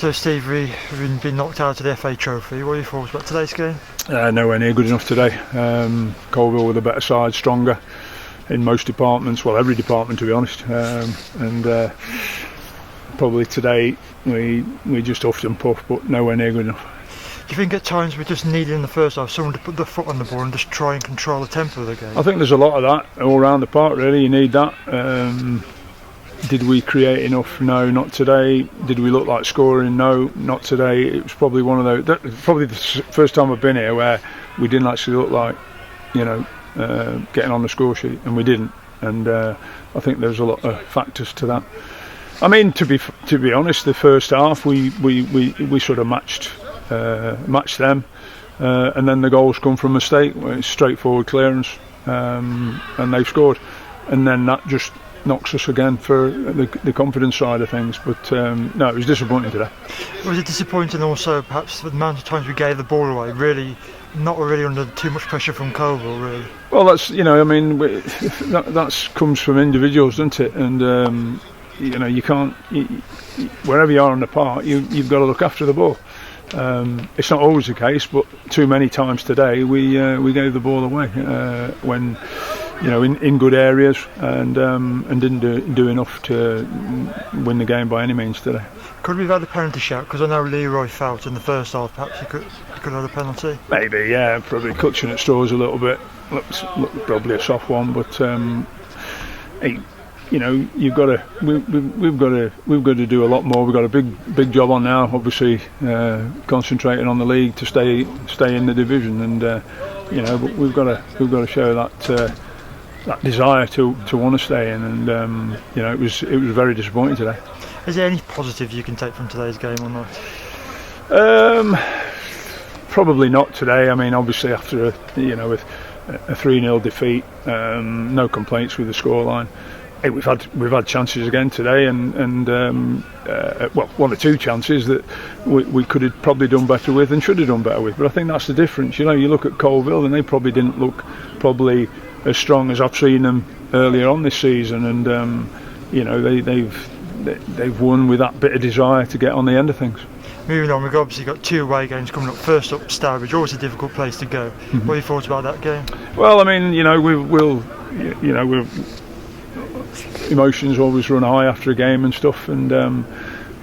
So Steve, we've been knocked out of the FA Trophy. What are your thoughts about today's game? Nowhere near good enough today. Coalville with a better side, stronger in most departments, well every department to be honest, and probably today we just huffed and puffed, but nowhere near good enough. Do you think at times we just needed in the first half someone to put their foot on the ball and just try and control the tempo of the game? I think there's a lot of that all around the park really, you need that. Did we create enough? No, not today. Did we look like scoring? No, not today. It was probably one of those, probably the first time I've been here where we didn't actually look like, getting on the score sheet, and we didn't. And I think there's a lot of factors to that. I mean, to be honest, the first half we sort of matched them, and then the goals come from mistake. It's straightforward clearance, and they've scored, and then that just knocks us again for the confidence side of things. But no, it was disappointing today. Was it disappointing also perhaps the amount of times we gave the ball away? Really, not really under too much pressure from Coalville, really. Well, that's that comes from individuals, doesn't it? And you can't. Wherever you are on the park, you've got to look after the ball. It's not always the case, but too many times today we gave the ball away when in good areas, and didn't do enough to win the game by any means today. Could we have had a penalty shout? Because I know Leroy felt in the first half perhaps he could have had a penalty. Maybe, yeah, probably clutching at straws a little bit. Looks probably a soft one, but you've got to. We've got to do a lot more. We've got a big job on now. Obviously, concentrating on the league to stay in the division, and but we've got to show that desire to want to stay in, and it was very disappointing today. Is there any positives you can take from today's game or not? Probably not today. I mean, obviously after with a 3-0 defeat, no complaints with the scoreline. We've had chances again today, and one or two chances that we could have probably done better with and should have done better with. But I think that's the difference. You look at Coalville, and they probably didn't look as strong as I've seen them earlier on this season, and they've won with that bit of desire to get on the end of things. Moving on, we've obviously got 2 away games coming up. First up, Stourbridge, always a difficult place to go. Mm-hmm. What are your thoughts about that game? Well, I mean, emotions always run high after a game and stuff, and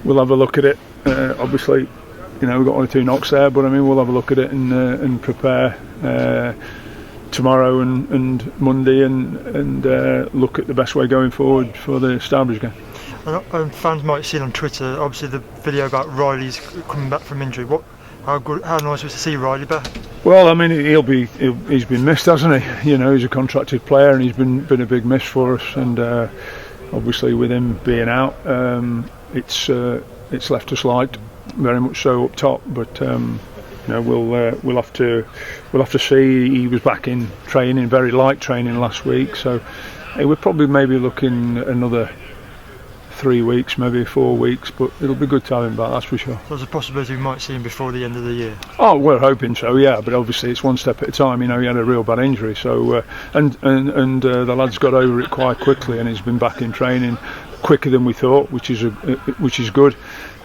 we'll have a look at it. Obviously, we've got 1 or 2 knocks there, but I mean, we'll have a look at it and prepare tomorrow and Monday, and look at the best way going forward for the Stourbridge game. And fans might have seen on Twitter, obviously, the video about Riley's coming back from injury. How nice was to see Riley back? Well, I mean, he's been missed, hasn't he? He's a contracted player, and he's been a big miss for us. And obviously, with him being out, it's left us light, very much so up top. But we'll have to see. He was back in training, very light training last week, so we're probably maybe looking another 3 weeks, maybe 4 weeks, but it'll be good to have him back, that's for sure. So there's a possibility we might see him before the end of the year? Oh, we're hoping so, yeah, but obviously it's one step at a time. He had a real bad injury, so and the lad's got over it quite quickly, and he's been back in training quicker than we thought, which is good.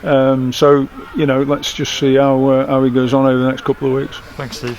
So let's just see how he goes on over the next couple of weeks. Thanks, Steve.